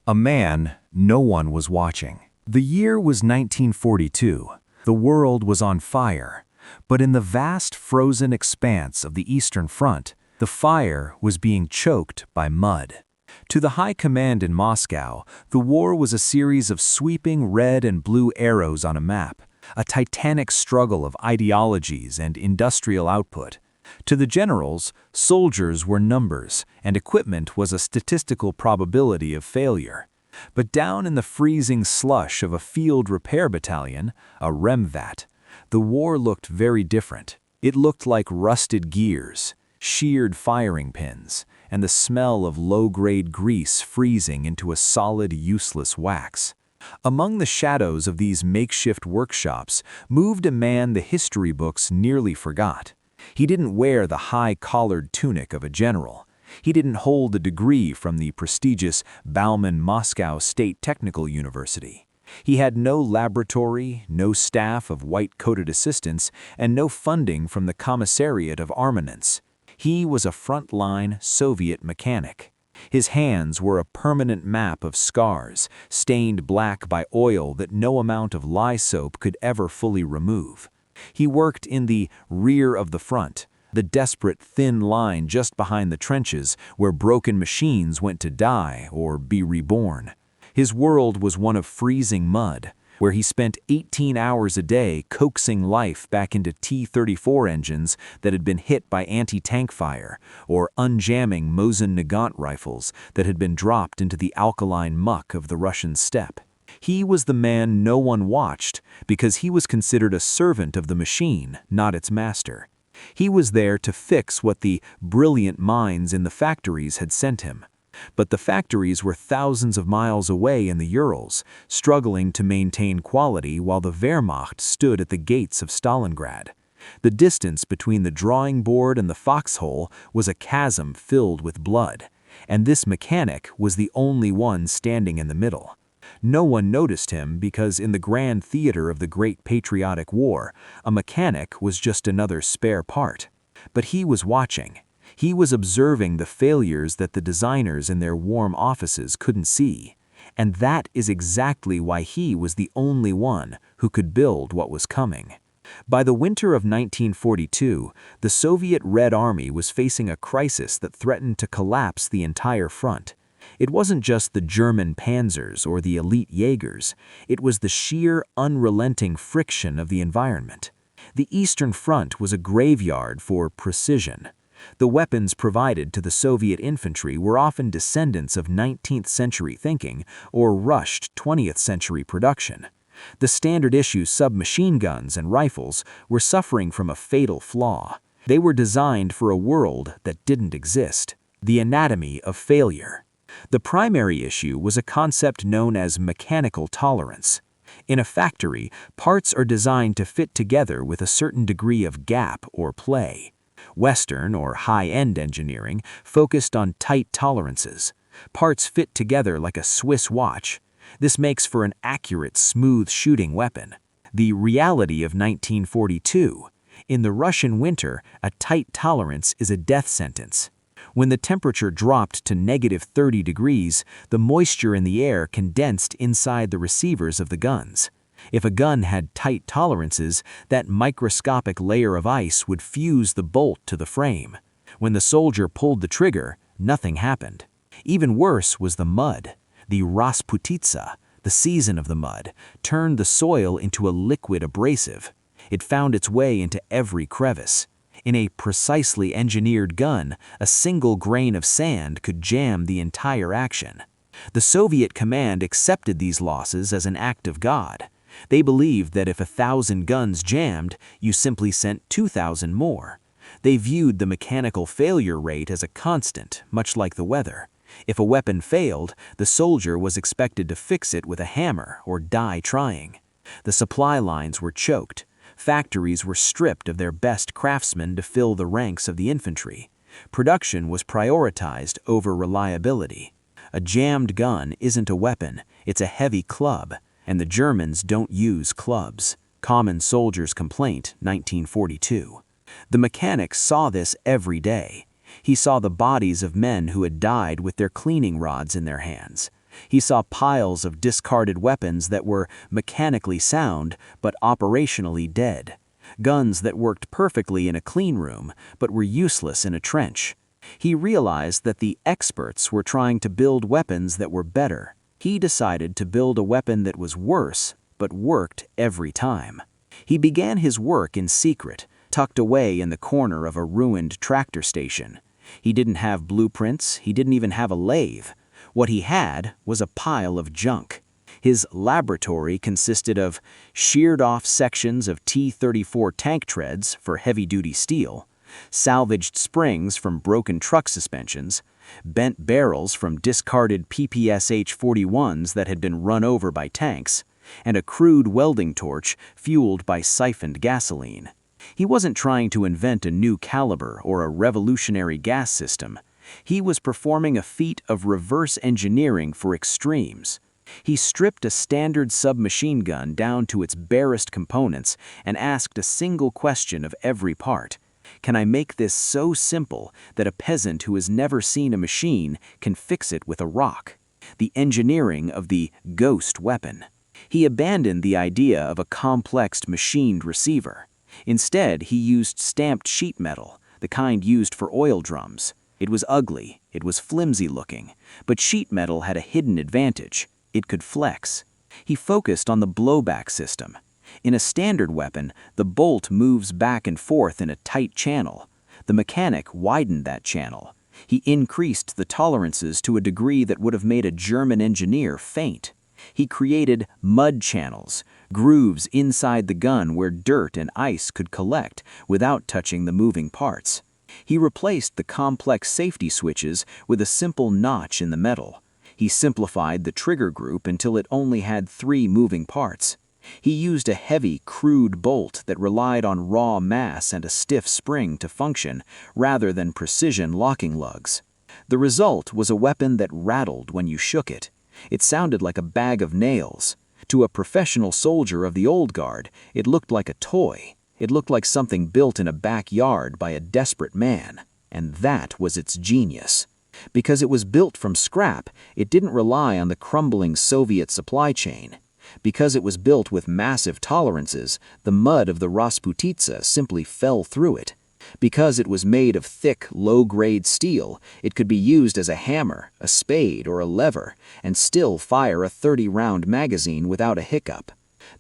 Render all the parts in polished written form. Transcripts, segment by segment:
A man no one was watching. The year was 1942. The world was on fire. But in the vast frozen expanse of the Eastern Front, the fire was being choked by mud. To the high command in Moscow, the war was a series of sweeping red and blue arrows on a map, a titanic struggle of ideologies and industrial output. To the generals, soldiers were numbers, and equipment was a statistical probability of failure. But down in the freezing slush of a field repair battalion, a REMVAT, the war looked very different. It looked like rusted gears, sheared firing pins, and the smell of low-grade grease freezing into a solid, useless wax. Among the shadows of these makeshift workshops moved a man the history books nearly forgot. He didn't wear the high-collared tunic of a general. He didn't hold a degree from the prestigious Bauman Moscow State Technical University. He had no laboratory, no staff of white-coated assistants, and no funding from the Commissariat of Armaments. He was a front-line Soviet mechanic. His hands were a permanent map of scars, stained black by oil that no amount of lye soap could ever fully remove. He worked in the rear of the front, the desperate thin line just behind the trenches where broken machines went to die or be reborn. His world was one of freezing mud, where he spent 18 hours a day coaxing life back into T-34 engines that had been hit by anti-tank fire, or unjamming Mosin-Nagant rifles that had been dropped into the alkaline muck of the Russian steppe. He was the man no one watched because he was considered a servant of the machine, not its master. He was there to fix what the brilliant minds in the factories had sent him. But the factories were thousands of miles away in the Urals, struggling to maintain quality while the Wehrmacht stood at the gates of Stalingrad. The distance between the drawing board and the foxhole was a chasm filled with blood, and this mechanic was the only one standing in the middle. No one noticed him because in the grand theater of the Great Patriotic War, a mechanic was just another spare part. But he was watching. He was observing the failures that the designers in their warm offices couldn't see. And that is exactly why he was the only one who could build what was coming. By the winter of 1942, the Soviet Red Army was facing a crisis that threatened to collapse the entire front. It wasn't just the German panzers or the elite Jaegers. It was the sheer, unrelenting friction of the environment. The Eastern Front was a graveyard for precision. The weapons provided to the Soviet infantry were often descendants of 19th century thinking or rushed 20th century production. The standard-issue submachine guns and rifles were suffering from a fatal flaw. They were designed for a world that didn't exist. The anatomy of failure. The primary issue was a concept known as mechanical tolerance. In a factory, parts are designed to fit together with a certain degree of gap or play. Western or high-end engineering focused on tight tolerances. Parts fit together like a Swiss watch. This makes for an accurate, smooth-shooting weapon. The reality of 1942. In the Russian winter, a tight tolerance is a death sentence. When the temperature dropped to -30 degrees, the moisture in the air condensed inside the receivers of the guns. If a gun had tight tolerances, that microscopic layer of ice would fuse the bolt to the frame. When the soldier pulled the trigger, nothing happened. Even worse was the mud. The Rasputitsa, the season of the mud, turned the soil into a liquid abrasive. It found its way into every crevice. In a precisely engineered gun, a single grain of sand could jam the entire action. The Soviet command accepted these losses as an act of God. They believed that if 1,000 guns jammed, you simply sent 2,000 more. They viewed the mechanical failure rate as a constant, much like the weather. If a weapon failed, the soldier was expected to fix it with a hammer or die trying. The supply lines were choked. Factories were stripped of their best craftsmen to fill the ranks of the infantry. Production was prioritized over reliability. A jammed gun isn't a weapon, it's a heavy club, and the Germans don't use clubs. Common Soldier's Complaint, 1942. The mechanic saw this every day. He saw the bodies of men who had died with their cleaning rods in their hands. He saw piles of discarded weapons that were mechanically sound but operationally dead. Guns that worked perfectly in a clean room but were useless in a trench. He realized that the experts were trying to build weapons that were better. He decided to build a weapon that was worse but worked every time. He began his work in secret, tucked away in the corner of a ruined tractor station. He didn't have blueprints, he didn't even have a lathe. What he had was a pile of junk. His laboratory consisted of sheared-off sections of T-34 tank treads for heavy-duty steel, salvaged springs from broken truck suspensions, bent barrels from discarded PPSH-41s that had been run over by tanks, and a crude welding torch fueled by siphoned gasoline. He wasn't trying to invent a new caliber or a revolutionary gas system. He was performing a feat of reverse engineering for extremes. He stripped a standard submachine gun down to its barest components and asked a single question of every part. Can I make this so simple that a peasant who has never seen a machine can fix it with a rock? The engineering of the ghost weapon. He abandoned the idea of a complex machined receiver. Instead, he used stamped sheet metal, the kind used for oil drums. It was ugly, it was flimsy looking, but sheet metal had a hidden advantage. It could flex. He focused on the blowback system. In a standard weapon, the bolt moves back and forth in a tight channel. The mechanic widened that channel. He increased the tolerances to a degree that would have made a German engineer faint. He created mud channels, grooves inside the gun where dirt and ice could collect without touching the moving parts. He replaced the complex safety switches with a simple notch in the metal. He simplified the trigger group until it only had 3 moving parts. He used a heavy, crude bolt that relied on raw mass and a stiff spring to function, rather than precision locking lugs. The result was a weapon that rattled when you shook it. It sounded like a bag of nails. To a professional soldier of the old guard, it looked like a toy. It looked like something built in a backyard by a desperate man. And that was its genius. Because it was built from scrap, it didn't rely on the crumbling Soviet supply chain. Because it was built with massive tolerances, the mud of the Rasputitsa simply fell through it. Because it was made of thick, low-grade steel, it could be used as a hammer, a spade, or a lever, and still fire a 30-round magazine without a hiccup.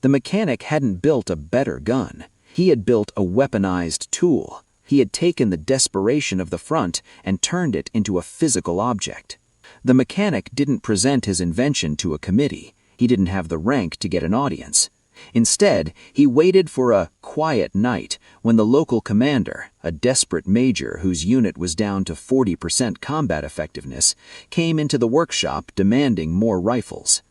The mechanic hadn't built a better gun. He had built a weaponized tool. He had taken the desperation of the front and turned it into a physical object. The mechanic didn't present his invention to a committee. He didn't have the rank to get an audience. Instead, he waited for a quiet night when the local commander, a desperate major whose unit was down to 40% combat effectiveness, came into the workshop demanding more rifles.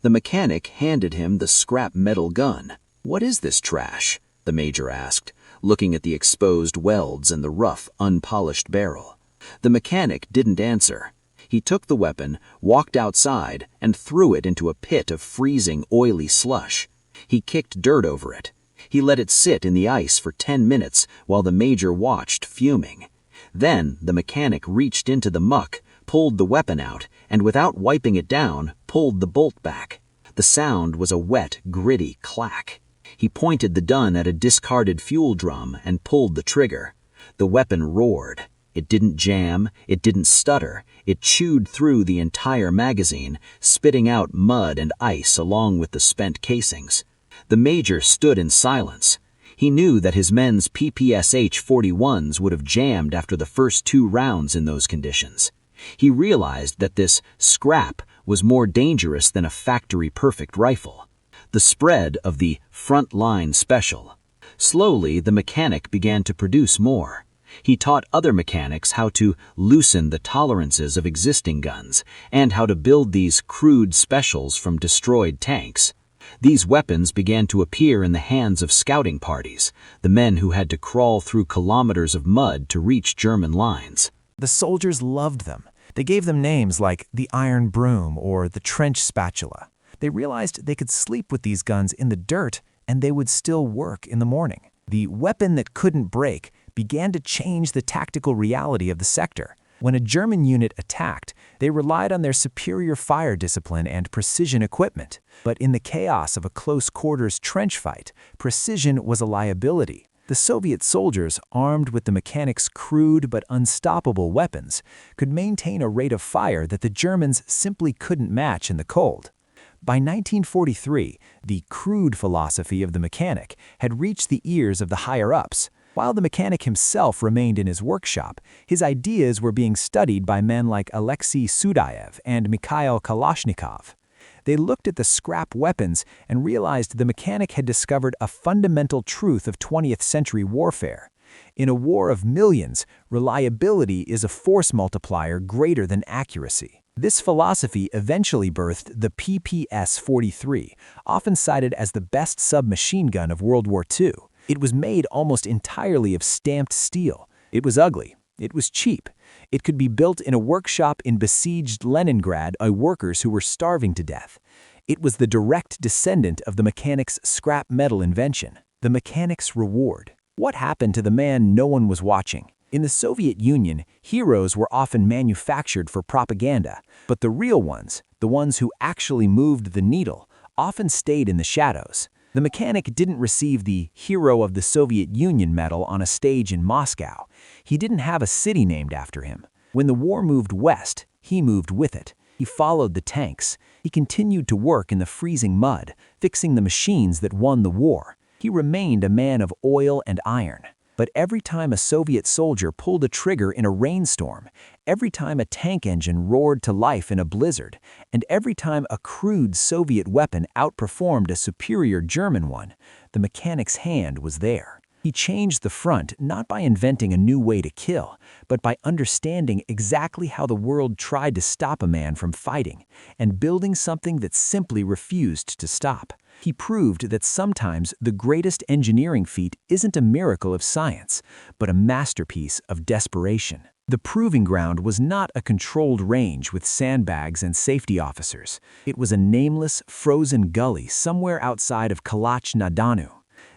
The mechanic handed him the scrap metal gun. "What is this trash?" the major asked, looking at the exposed welds and the rough, unpolished barrel. The mechanic didn't answer. He took the weapon, walked outside, and threw it into a pit of freezing, oily slush. He kicked dirt over it. He let it sit in the ice for 10 minutes while the major watched, fuming. Then the mechanic reached into the muck, pulled the weapon out, and without wiping it down, pulled the bolt back. The sound was a wet, gritty clack. He pointed the gun at a discarded fuel drum and pulled the trigger. The weapon roared. It didn't jam, it didn't stutter, it chewed through the entire magazine, spitting out mud and ice along with the spent casings. The major stood in silence. He knew that his men's PPSH-41s would have jammed after the first 2 rounds in those conditions. He realized that this scrap was more dangerous than a factory-perfect rifle. The spread of the front line special. Slowly, the mechanic began to produce more. He taught other mechanics how to loosen the tolerances of existing guns and how to build these crude specials from destroyed tanks. These weapons began to appear in the hands of scouting parties, the men who had to crawl through kilometers of mud to reach German lines. The soldiers loved them. They gave them names like the Iron Broom or the Trench Spatula. They realized they could sleep with these guns in the dirt and they would still work in the morning. The weapon that couldn't break began to change the tactical reality of the sector. When a German unit attacked, They relied on their superior fire discipline and precision equipment. But in the chaos of a close-quarters trench fight, precision was a liability. The Soviet soldiers, armed with the mechanics' crude but unstoppable weapons, could maintain a rate of fire that the Germans simply couldn't match in the cold. By 1943, the crude philosophy of the mechanic had reached the ears of the higher-ups. While the mechanic himself remained in his workshop, his ideas were being studied by men like Alexei Sudayev and Mikhail Kalashnikov. They looked at the scrap weapons and realized the mechanic had discovered a fundamental truth of 20th century warfare. In a war of millions, reliability is a force multiplier greater than accuracy. This philosophy eventually birthed the PPS-43, often cited as the best submachine gun of World War II. It was made almost entirely of stamped steel. It was ugly. It was cheap. It could be built in a workshop in besieged Leningrad by workers who were starving to death. It was the direct descendant of the mechanic's scrap metal invention. The mechanic's reward. What happened to the man no one was watching? In the Soviet Union, heroes were often manufactured for propaganda, but the real ones, the ones who actually moved the needle, often stayed in the shadows. The mechanic didn't receive the Hero of the Soviet Union medal on a stage in Moscow. He didn't have a city named after him. When the war moved west, he moved with it. He followed the tanks. He continued to work in the freezing mud, fixing the machines that won the war. He remained a man of oil and iron. But every time a Soviet soldier pulled a trigger in a rainstorm, every time a tank engine roared to life in a blizzard, and every time a crude Soviet weapon outperformed a superior German one, the mechanic's hand was there. He changed the front not by inventing a new way to kill, but by understanding exactly how the world tried to stop a man from fighting, and building something that simply refused to stop. He proved that sometimes the greatest engineering feat isn't a miracle of science, but a masterpiece of desperation. The proving ground was not a controlled range with sandbags and safety officers. It was a nameless, frozen gully somewhere outside of Kalach-na-Donu.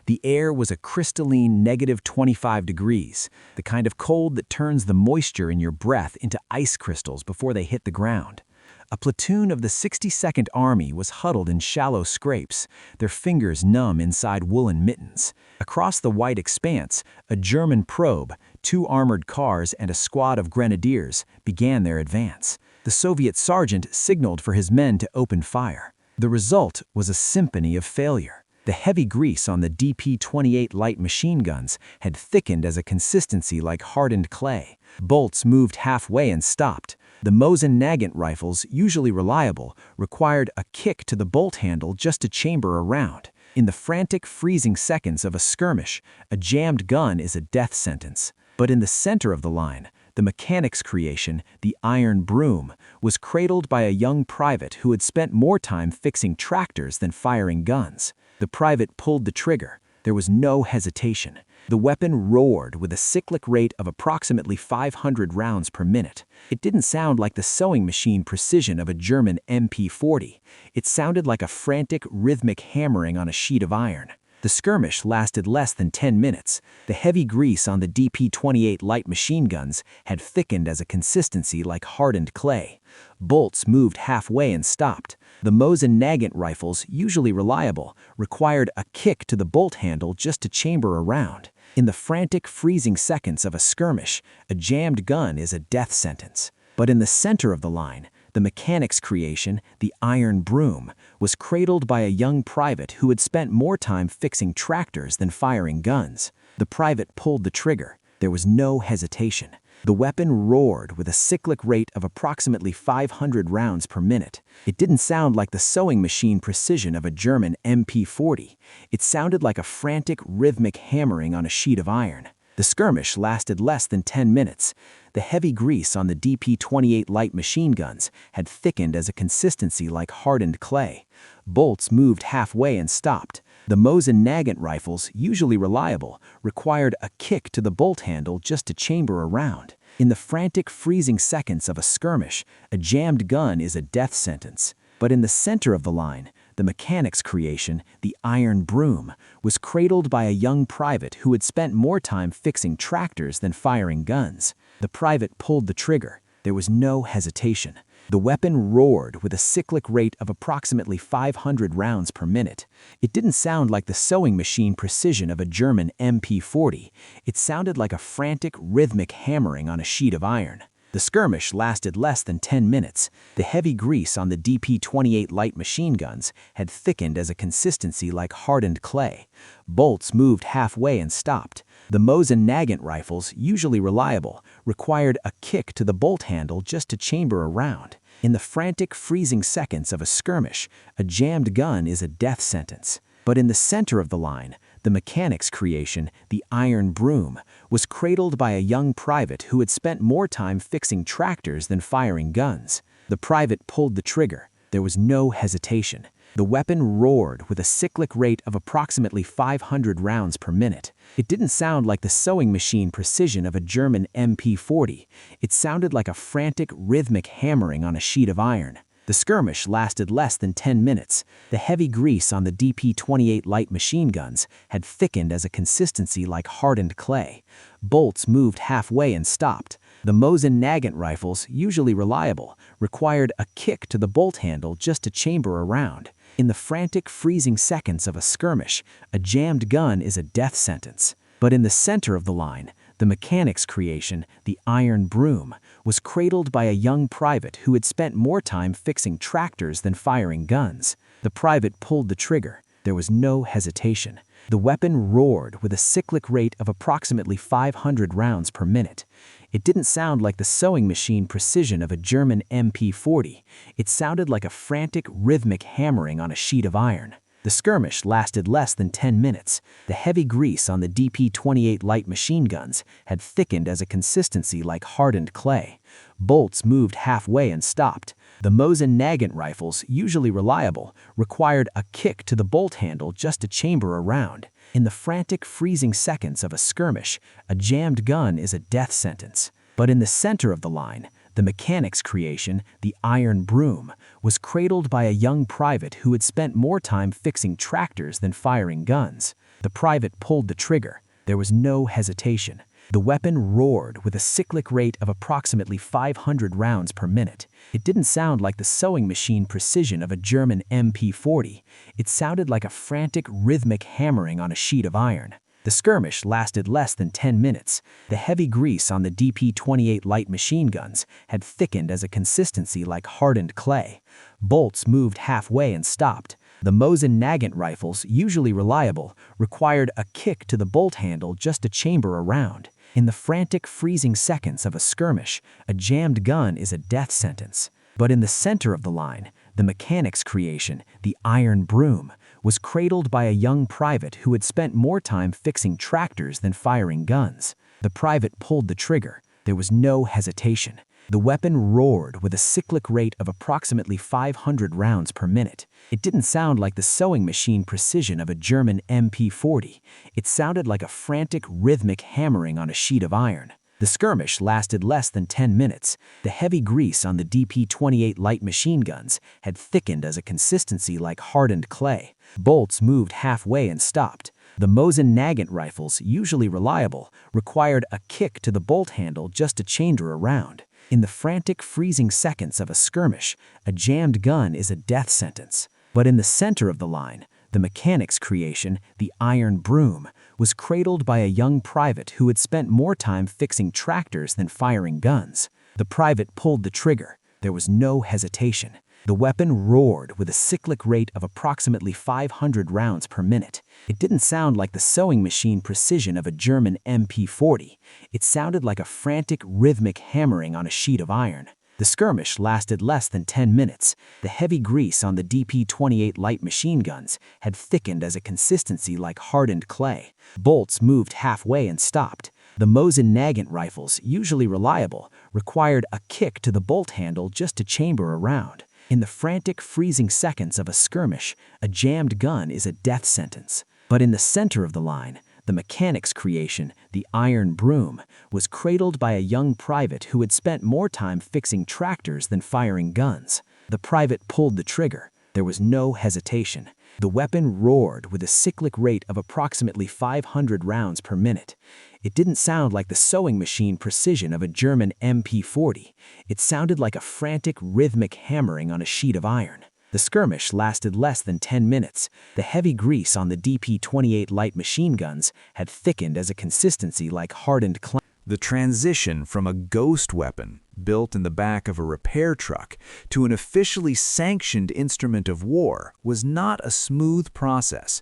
The air was a crystalline -25 degrees, the kind of cold that turns the moisture in your breath into ice crystals before they hit the ground. A platoon of the 62nd Army was huddled in shallow scrapes, their fingers numb inside woolen mittens. Across the white expanse, a German probe, 2 armored cars, and a squad of grenadiers began their advance. The Soviet sergeant signaled for his men to open fire. The result was a symphony of failure. The heavy grease on the DP-28 light machine guns had thickened as a consistency like hardened clay. Bolts moved halfway and stopped. The Mosin-Nagant rifles, usually reliable, required a kick to the bolt handle just to chamber a round. In the frantic, freezing seconds of a skirmish, a jammed gun is a death sentence. But in the center of the line, the mechanic's creation, the iron broom, was cradled by a young private who had spent more time fixing tractors than firing guns. The private pulled the trigger. There was no hesitation. The weapon roared with a cyclic rate of approximately 500 rounds per minute. It didn't sound like the sewing machine precision of a German MP-40. It sounded like a frantic, rhythmic hammering on a sheet of iron. The skirmish lasted less than 10 minutes. The heavy grease on the DP-28 light machine guns had thickened as a consistency like hardened clay. Bolts moved halfway and stopped. The Mosin-Nagant rifles, usually reliable, required a kick to the bolt handle just to chamber a round. In the frantic, freezing seconds of a skirmish, a jammed gun is a death sentence. But in the center of the line, the mechanic's creation, the iron broom, was cradled by a young private who had spent more time fixing tractors than firing guns. The private pulled the trigger. There was no hesitation. The weapon roared with a cyclic rate of approximately 500 rounds per minute. It didn't sound like the sewing machine precision of a German MP-40. It sounded like a frantic, rhythmic hammering on a sheet of iron. The skirmish lasted less than 10 minutes. The heavy grease on the DP-28 light machine guns had thickened as a consistency like hardened clay. Bolts moved halfway and stopped. The Mosin-Nagant rifles, usually reliable, required a kick to the bolt handle just to chamber a round. In the frantic, freezing seconds of a skirmish, a jammed gun is a death sentence. But in the center of the line, the mechanic's creation, the iron broom, was cradled by a young private who had spent more time fixing tractors than firing guns. The private pulled the trigger. There was no hesitation. The weapon roared with a cyclic rate of approximately 500 rounds per minute. It didn't sound like the sewing machine precision of a German MP40. It sounded like a frantic, rhythmic hammering on a sheet of iron. The skirmish lasted less than 10 minutes. The heavy grease on the DP-28 light machine guns had thickened as a consistency like hardened clay. Bolts moved halfway and stopped. The Mosin-Nagant rifles, usually reliable, required a kick to the bolt handle just to chamber a round. In the frantic, freezing seconds of a skirmish, a jammed gun is a death sentence. But in the center of the line, the mechanic's creation, the iron broom, was cradled by a young private who had spent more time fixing tractors than firing guns. The private pulled the trigger. There was no hesitation. The weapon roared with a cyclic rate of approximately 500 rounds per minute. It didn't sound like the sewing machine precision of a German MP40. It sounded like a frantic, rhythmic hammering on a sheet of iron. The skirmish lasted less than 10 minutes. The heavy grease on the DP-28 light machine guns had thickened as a consistency like hardened clay. Bolts moved halfway and stopped. The Mosin-Nagant rifles, usually reliable, required a kick to the bolt handle just to chamber a round. In the frantic, freezing seconds of a skirmish, a jammed gun is a death sentence. But in the center of the line, the mechanic's creation, the iron broom, was cradled by a young private who had spent more time fixing tractors than firing guns. The private pulled the trigger. There was no hesitation. The weapon roared with a cyclic rate of approximately 500 rounds per minute. It didn't sound like the sewing machine precision of a German MP40. It sounded like a frantic, rhythmic hammering on a sheet of iron. The skirmish lasted less than 10 minutes. The heavy grease on the DP-28 light machine guns had thickened as a consistency like hardened clay. Bolts moved halfway and stopped. The Mosin-Nagant rifles, usually reliable, required a kick to the bolt handle just to chamber a round. In the frantic, freezing seconds of a skirmish, a jammed gun is a death sentence. But in the center of the line, the mechanic's creation, the iron broom, was cradled by a young private who had spent more time fixing tractors than firing guns. The private pulled the trigger. There was no hesitation. The weapon roared with a cyclic rate of approximately 500 rounds per minute. It didn't sound like the sewing machine precision of a German MP40. It sounded like a frantic, rhythmic hammering on a sheet of iron. The skirmish lasted less than 10 minutes. The heavy grease on the DP-28 light machine guns had thickened as a consistency like hardened clay. Bolts moved halfway and stopped. The Mosin-Nagant rifles, usually reliable, required a kick to the bolt handle just to chamber a round. In the frantic, freezing seconds of a skirmish, a jammed gun is a death sentence. But in the center of the line, the mechanic's creation, the iron broom, was cradled by a young private who had spent more time fixing tractors than firing guns. The private pulled the trigger. There was no hesitation. The weapon roared with a cyclic rate of approximately 500 rounds per minute. It didn't sound like the sewing machine precision of a German MP40. It sounded like a frantic, rhythmic hammering on a sheet of iron. The skirmish lasted less than 10 minutes. The heavy grease on the DP-28 light machine guns had thickened as a consistency like hardened clay. Bolts moved halfway and stopped. The Mosin-Nagant rifles, usually reliable, required a kick to the bolt handle just to chamber a round. In the frantic, freezing seconds of a skirmish, a jammed gun is a death sentence. But in the center of the line, the mechanic's creation, the iron broom, was cradled by a young private who had spent more time fixing tractors than firing guns. The private pulled the trigger. There was no hesitation. The weapon roared with a cyclic rate of approximately 500 rounds per minute. It didn't sound like the sewing machine precision of a German MP40. It sounded like a frantic, rhythmic hammering on a sheet of iron. The skirmish lasted less than 10 minutes. The heavy grease on the DP-28 light machine guns had thickened as a consistency like hardened clay. Bolts moved halfway and stopped. The Mosin-Nagant rifles, usually reliable, required a kick to the bolt handle just to chamber a round. In the frantic, freezing seconds of a skirmish, a jammed gun is a death sentence. But in the center of the line, the mechanic's creation, the iron broom, was cradled by a young private who had spent more time fixing tractors than firing guns. The private pulled the trigger. There was no hesitation. The weapon roared with a cyclic rate of approximately 500 rounds per minute. It didn't sound like the sewing machine precision of a German MP40. It sounded like a frantic, rhythmic hammering on a sheet of iron. The skirmish lasted less than 10 minutes. The heavy grease on the DP-28 light machine guns had thickened as a consistency like hardened clay. The transition from a ghost weapon, built in the back of a repair truck, to an officially sanctioned instrument of war was not a smooth process.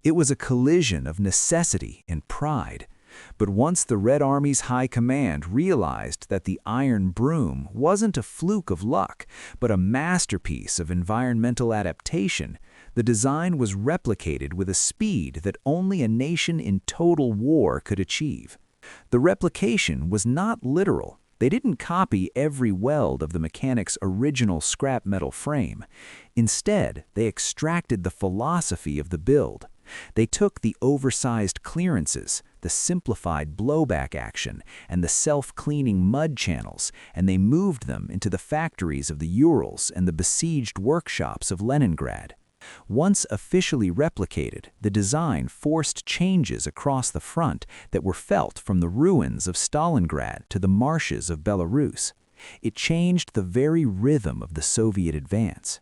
It was a collision of necessity and pride. But once the Red Army's high command realized that the Iron Broom wasn't a fluke of luck, but a masterpiece of environmental adaptation, the design was replicated with a speed that only a nation in total war could achieve. The replication was not literal. They didn't copy every weld of the mechanic's original scrap metal frame. Instead, they extracted the philosophy of the build. They took the oversized clearances, the simplified blowback action, and the self-cleaning mud channels, and they moved them into the factories of the Urals and the besieged workshops of Leningrad. Once officially replicated, the design forced changes across the front that were felt from the ruins of Stalingrad to the marshes of Belarus. It changed the very rhythm of the Soviet advance.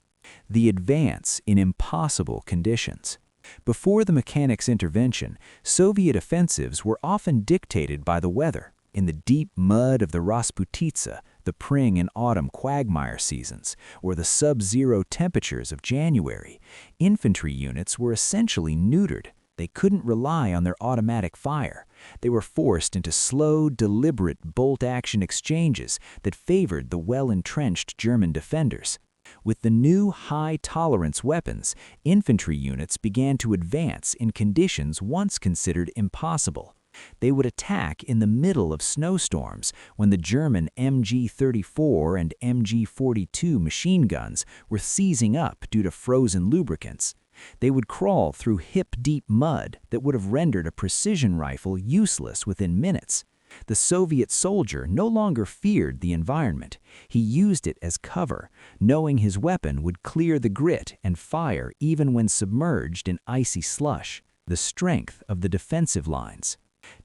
The advance in impossible conditions. Before the mechanics' intervention, Soviet offensives were often dictated by the weather. In the deep mud of the Rasputitsa, the Pring and autumn quagmire seasons, or the sub-zero temperatures of January, infantry units were essentially neutered. They couldn't rely on their automatic fire. They were forced into slow, deliberate bolt-action exchanges that favored the well-entrenched German defenders. With the new high-tolerance weapons, infantry units began to advance in conditions once considered impossible. They would attack in the middle of snowstorms when the German MG-34 and MG-42 machine guns were seizing up due to frozen lubricants. They would crawl through hip-deep mud that would have rendered a precision rifle useless within minutes. The Soviet soldier no longer feared the environment. He used it as cover, knowing his weapon would clear the grit and fire even when submerged in icy slush. The strength of the defensive lines.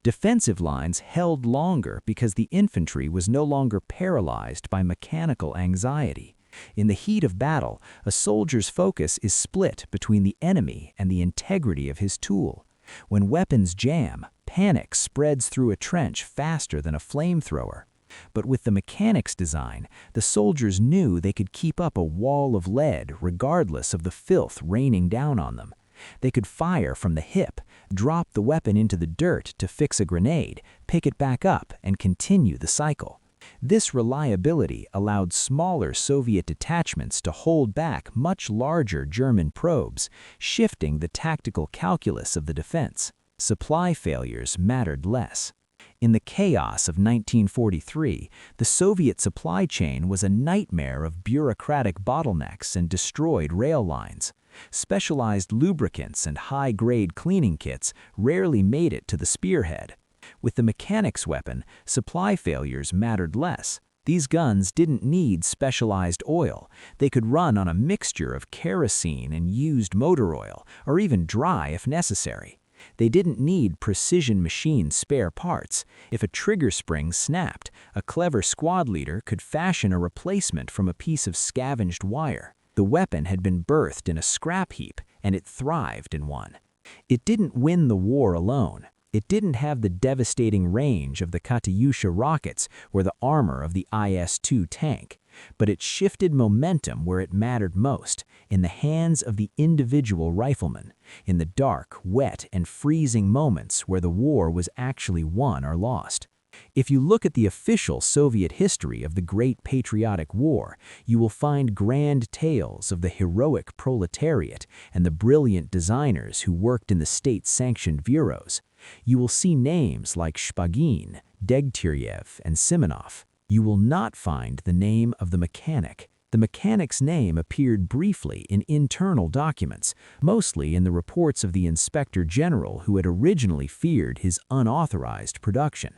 Defensive lines held longer because the infantry was no longer paralyzed by mechanical anxiety. In the heat of battle, a soldier's focus is split between the enemy and the integrity of his tool. When weapons jam, panic spreads through a trench faster than a flamethrower. But with the mechanics design, the soldiers knew they could keep up a wall of lead regardless of the filth raining down on them. They could fire from the hip, drop the weapon into the dirt to fix a grenade, pick it back up, and continue the cycle. This reliability allowed smaller Soviet detachments to hold back much larger German probes, shifting the tactical calculus of the defense. Supply failures mattered less. In the chaos of 1943, the Soviet supply chain was a nightmare of bureaucratic bottlenecks and destroyed rail lines. Specialized lubricants and high-grade cleaning kits rarely made it to the spearhead. With the mechanics weapon, supply failures mattered less. These guns didn't need specialized oil. They could run on a mixture of kerosene and used motor oil, or even dry if necessary. They didn't need precision machine spare parts. If a trigger spring snapped, a clever squad leader could fashion a replacement from a piece of scavenged wire. The weapon had been birthed in a scrap heap, and it thrived in one. It didn't win the war alone. It didn't have the devastating range of the Katyusha rockets or the armor of the IS-2 tank, but it shifted momentum where it mattered most, in the hands of the individual rifleman, in the dark, wet, and freezing moments where the war was actually won or lost. If you look at the official Soviet history of the Great Patriotic War, you will find grand tales of the heroic proletariat and the brilliant designers who worked in the state-sanctioned bureaus. You will see names like Shpagin, Degtyarev, and Simonov. You will not find the name of the mechanic. The mechanic's name appeared briefly in internal documents, mostly in the reports of the Inspector General who had originally feared his unauthorized production.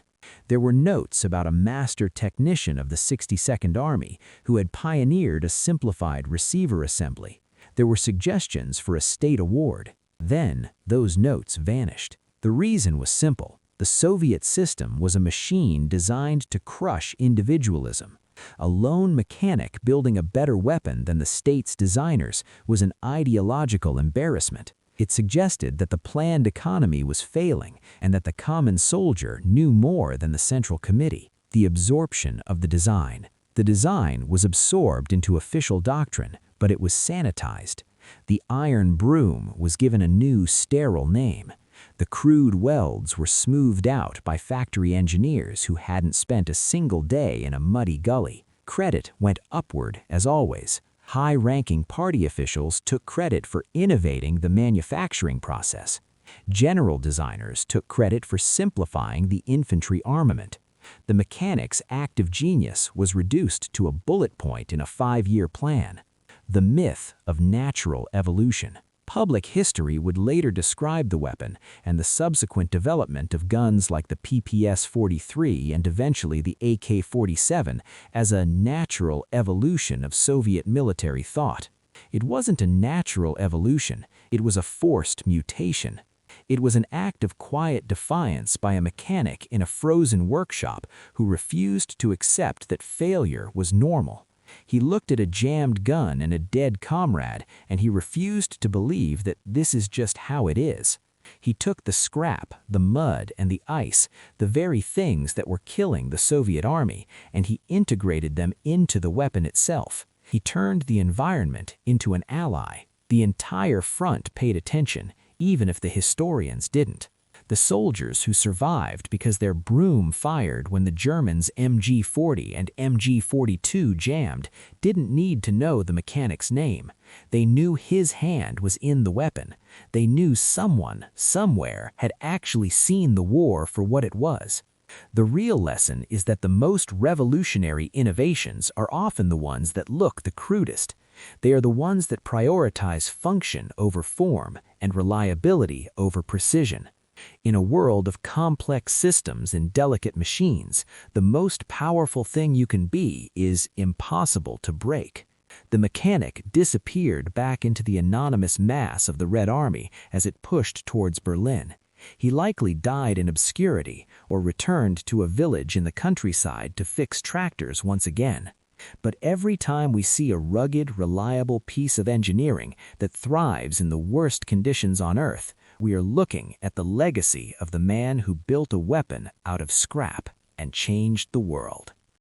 There were notes about a master technician of the 62nd Army who had pioneered a simplified receiver assembly. There were suggestions for a state award. Then, those notes vanished. The reason was simple. The Soviet system was a machine designed to crush individualism. A lone mechanic building a better weapon than the state's designers was an ideological embarrassment. It suggested that the planned economy was failing and that the common soldier knew more than the Central Committee. The absorption of the design. The design was absorbed into official doctrine, but it was sanitized. The iron broom was given a new sterile name. The crude welds were smoothed out by factory engineers who hadn't spent a single day in a muddy gully. Credit went upward as always. High-ranking party officials took credit for innovating the manufacturing process. General designers took credit for simplifying the infantry armament. The mechanic's active genius was reduced to a bullet point in a 5-year plan. The myth of natural evolution. Public history would later describe the weapon and the subsequent development of guns like the PPS-43 and eventually the AK-47 as a natural evolution of Soviet military thought. It wasn't a natural evolution, it was a forced mutation. It was an act of quiet defiance by a mechanic in a frozen workshop who refused to accept that failure was normal. He looked at a jammed gun and a dead comrade, and he refused to believe that this is just how it is. He took the scrap, the mud, and the ice, the very things that were killing the Soviet army, and he integrated them into the weapon itself. He turned the environment into an ally. The entire front paid attention, even if the historians didn't. The soldiers who survived because their broom fired when the Germans' MG-40 and MG-42 jammed didn't need to know the mechanic's name. They knew his hand was in the weapon. They knew someone, somewhere, had actually seen the war for what it was. The real lesson is that the most revolutionary innovations are often the ones that look the crudest. They are the ones that prioritize function over form and reliability over precision. In a world of complex systems and delicate machines, the most powerful thing you can be is impossible to break. The mechanic disappeared back into the anonymous mass of the Red Army as it pushed towards Berlin. He likely died in obscurity or returned to a village in the countryside to fix tractors once again. But every time we see a rugged, reliable piece of engineering that thrives in the worst conditions on Earth, we are looking at the legacy of the man who built a weapon out of scrap and changed the world.